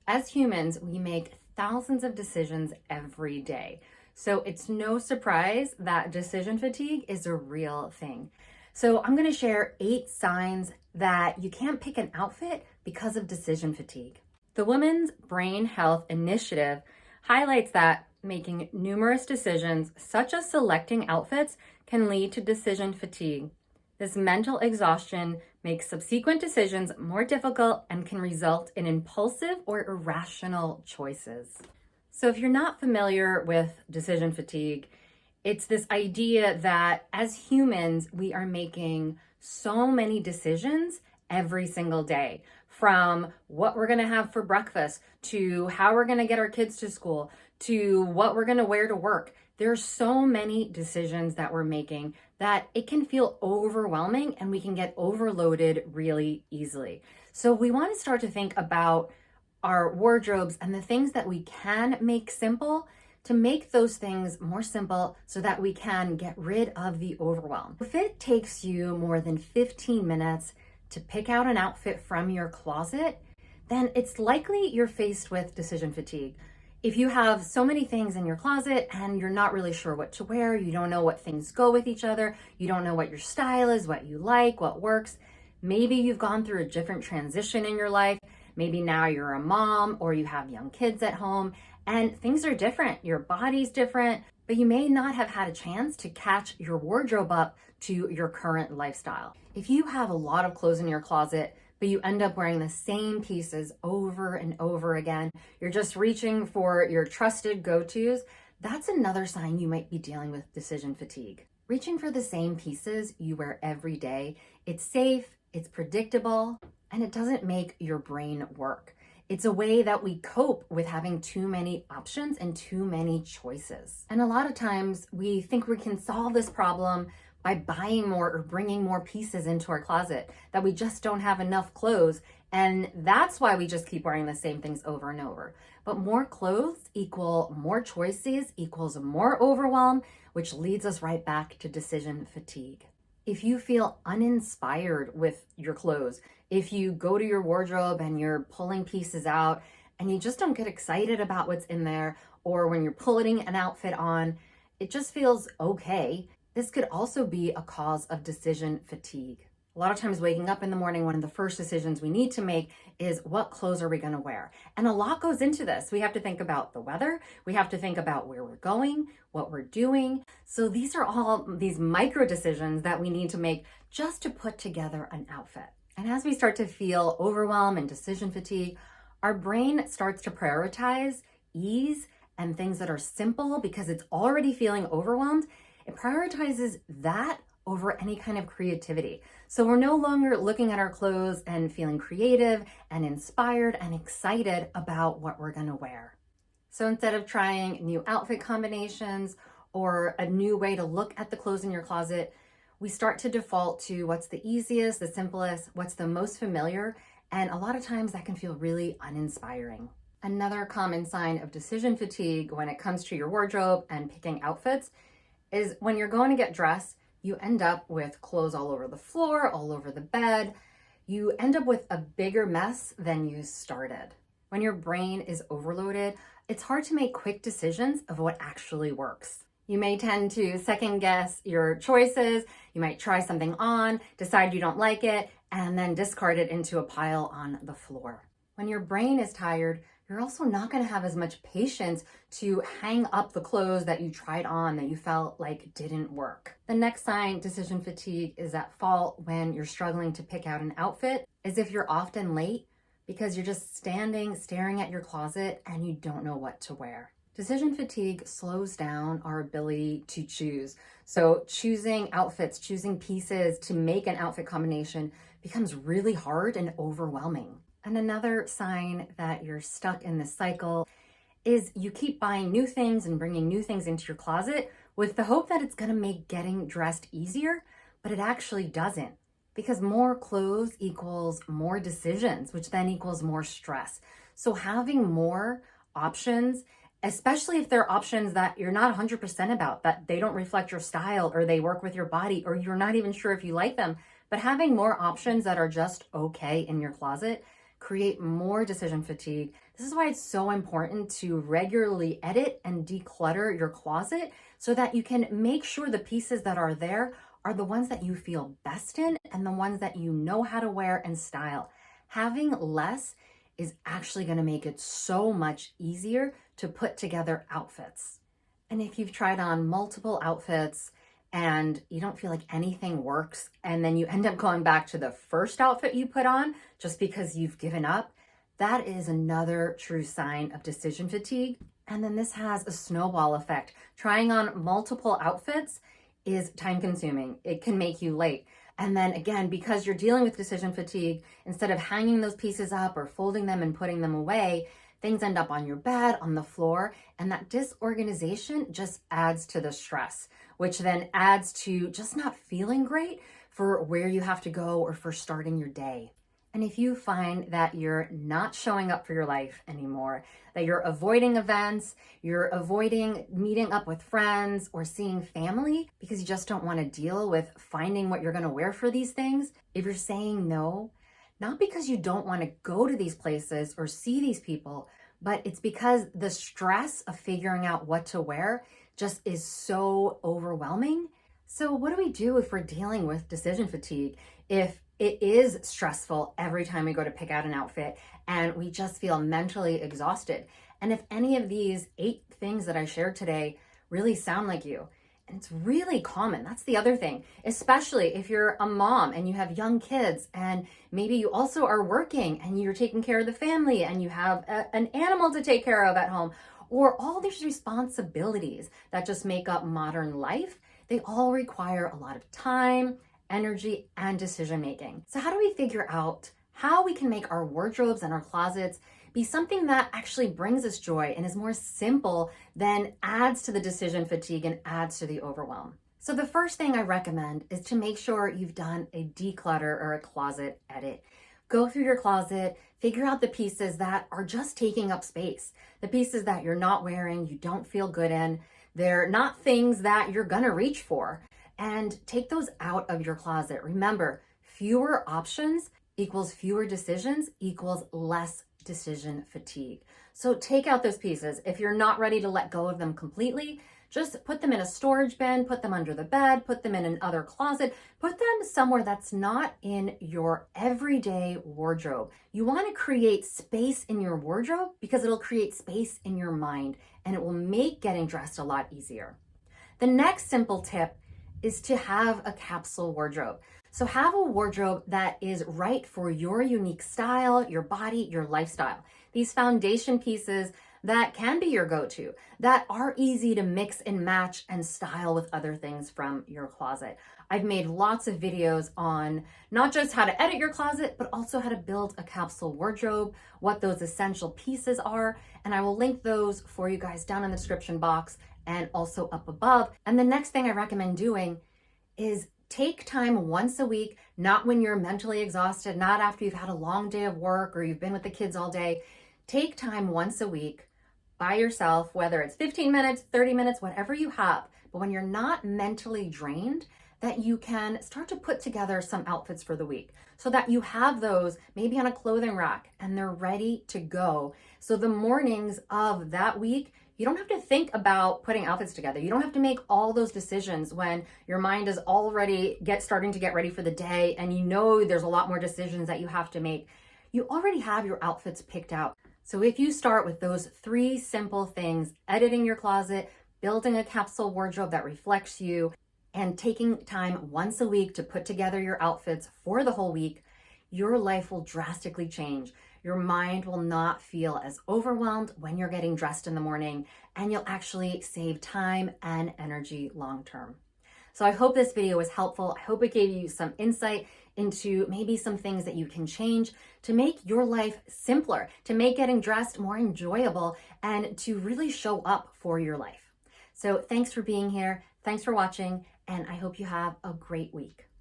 As humans, we make thousands of decisions every day. So it's no surprise that decision fatigue is a real thing. So I'm going to share 8 signs that you can't pick an outfit because of decision fatigue. The Women's Brain Health Initiative highlights that making numerous decisions, such as selecting outfits, can lead to decision fatigue. This mental exhaustion makes subsequent decisions more difficult and can result in impulsive or irrational choices. So if you're not familiar with decision fatigue, it's this idea that as humans, we are making so many decisions every single day, from what we're going to have for breakfast to how we're going to get our kids to school to what we're going to wear to work. There's so many decisions that we're making that it can feel overwhelming and we can get overloaded really easily. So we want to start to think about our wardrobes and the things that we can make simple to make those things more simple so that we can get rid of the overwhelm. If it takes you more than 15 minutes to pick out an outfit from your closet, then it's likely you're faced with decision fatigue. If you have so many things in your closet and you're not really sure what to wear, you don't know what things go with each other, you don't know what your style is, what you like, what works, maybe you've gone through a different transition in your life, maybe now you're a mom or you have young kids at home and things are different, your body's different, but you may not have had a chance to catch your wardrobe up to your current lifestyle. If you have a lot of clothes in your closet, but you end up wearing the same pieces over and over again, you're just reaching for your trusted go-tos, that's another sign you might be dealing with decision fatigue. Reaching for the same pieces you wear every day, it's safe, it's predictable, and it doesn't make your brain work. It's a way that we cope with having too many options and too many choices. And a lot of times we think we can solve this problem by buying more or bringing more pieces into our closet, that we just don't have enough clothes. And that's why we just keep wearing the same things over and over. But more clothes equal more choices equals more overwhelm, which leads us right back to decision fatigue. If you feel uninspired with your clothes, if you go to your wardrobe and you're pulling pieces out and you just don't get excited about what's in there, or when you're pulling an outfit on, it just feels okay. This could also be a cause of decision fatigue. A lot of times waking up in the morning, one of the first decisions we need to make is what clothes are we going to wear? And a lot goes into this. We have to think about the weather. We have to think about where we're going, what we're doing. So these are all these micro decisions that we need to make just to put together an outfit. And as we start to feel overwhelm and decision fatigue, our brain starts to prioritize ease and things that are simple because it's already feeling overwhelmed. It prioritizes that over any kind of creativity. So we're no longer looking at our clothes and feeling creative and inspired and excited about what we're gonna wear. So instead of trying new outfit combinations or a new way to look at the clothes in your closet, we start to default to what's the easiest, the simplest, what's the most familiar, and a lot of times that can feel really uninspiring. Another common sign of decision fatigue when it comes to your wardrobe and picking outfits is when you're going to get dressed, you end up with clothes all over the floor, all over the bed. You end up with a bigger mess than you started. When your brain is overloaded, it's hard to make quick decisions of what actually works. You may tend to second guess your choices. You might try something on, decide you don't like it, and then discard it into a pile on the floor. When your brain is tired, you're also not going to have as much patience to hang up the clothes that you tried on that you felt like didn't work. The next sign decision fatigue is at fault when you're struggling to pick out an outfit, as if you're often late because you're just standing, staring at your closet and you don't know what to wear. Decision fatigue slows down our ability to choose. So choosing outfits, choosing pieces to make an outfit combination becomes really hard and overwhelming. And another sign that you're stuck in this cycle is you keep buying new things and bringing new things into your closet with the hope that it's going to make getting dressed easier, but it actually doesn't, because more clothes equals more decisions, which then equals more stress. So having more options, especially if they're options that you're not 100% about, that they don't reflect your style or they work with your body or you're not even sure if you like them, but having more options that are just okay in your closet create more decision fatigue. This is why it's so important to regularly edit and declutter your closet so that you can make sure the pieces that are there are the ones that you feel best in and the ones that you know how to wear and style. Having less is actually going to make it so much easier to put together outfits. And if you've tried on multiple outfits and you don't feel like anything works, and then you end up going back to the first outfit you put on just because you've given up, that is another true sign of decision fatigue. And then this has a snowball effect. Trying on multiple outfits is time consuming. It can make you late. And then again, because you're dealing with decision fatigue, instead of hanging those pieces up or folding them and putting them away, things end up on your bed, on the floor, and that disorganization just adds to the stress, which then adds to just not feeling great for where you have to go or for starting your day. And if you find that you're not showing up for your life anymore, that you're avoiding events, you're avoiding meeting up with friends or seeing family because you just don't want to deal with finding what you're going to wear for these things, if you're saying no, not because you don't want to go to these places or see these people, but it's because the stress of figuring out what to wear just is so overwhelming. So what do we do if we're dealing with decision fatigue? If it is stressful every time we go to pick out an outfit and we just feel mentally exhausted. And if any of these 8 things that I shared today really sound like you, and it's really common. That's the other thing, especially if you're a mom and you have young kids and maybe you also are working and you're taking care of the family and you have an animal to take care of at home, or all these responsibilities that just make up modern life. They all require a lot of time, energy, and decision making. So how do we figure out how we can make our wardrobes and our closets be something that actually brings us joy and is more simple than adds to the decision fatigue and adds to the overwhelm? So the first thing I recommend is to make sure you've done a declutter or a closet edit. Go through your closet, figure out the pieces that are just taking up space, the pieces that you're not wearing, you don't feel good in, they're not things that you're gonna reach for, and take those out of your closet. Remember, fewer options equals fewer decisions equals less decision fatigue. So take out those pieces. If you're not ready to let go of them completely, just put them in a storage bin, put them under the bed, put them in another closet, put them somewhere that's not in your everyday wardrobe. You want to create space in your wardrobe because it'll create space in your mind and it will make getting dressed a lot easier. The next simple tip is to have a capsule wardrobe. So have a wardrobe that is right for your unique style, your body, your lifestyle. These foundation pieces that can be your go-to, that are easy to mix and match and style with other things from your closet. I've made lots of videos on not just how to edit your closet, but also how to build a capsule wardrobe, what those essential pieces are, and I will link those for you guys down in the description box and also up above. And the next thing I recommend doing is take time once a week, not when you're mentally exhausted, not after you've had a long day of work or you've been with the kids all day. Take time once a week by yourself, whether it's 15 minutes, 30 minutes, whatever you have. But when you're not mentally drained, that you can start to put together some outfits for the week so that you have those maybe on a clothing rack and they're ready to go. So the mornings of that week, you don't have to think about putting outfits together. You don't have to make all those decisions when your mind is already starting to get ready for the day and you know there's a lot more decisions that you have to make. You already have your outfits picked out. So if you start with those 3 simple things, editing your closet, building a capsule wardrobe that reflects you, and taking time once a week to put together your outfits for the whole week, your life will drastically change. Your mind will not feel as overwhelmed when you're getting dressed in the morning, and you'll actually save time and energy long term. So I hope this video was helpful. I hope it gave you some insight into maybe some things that you can change to make your life simpler, to make getting dressed more enjoyable, and to really show up for your life. So thanks for being here. Thanks for watching, and I hope you have a great week.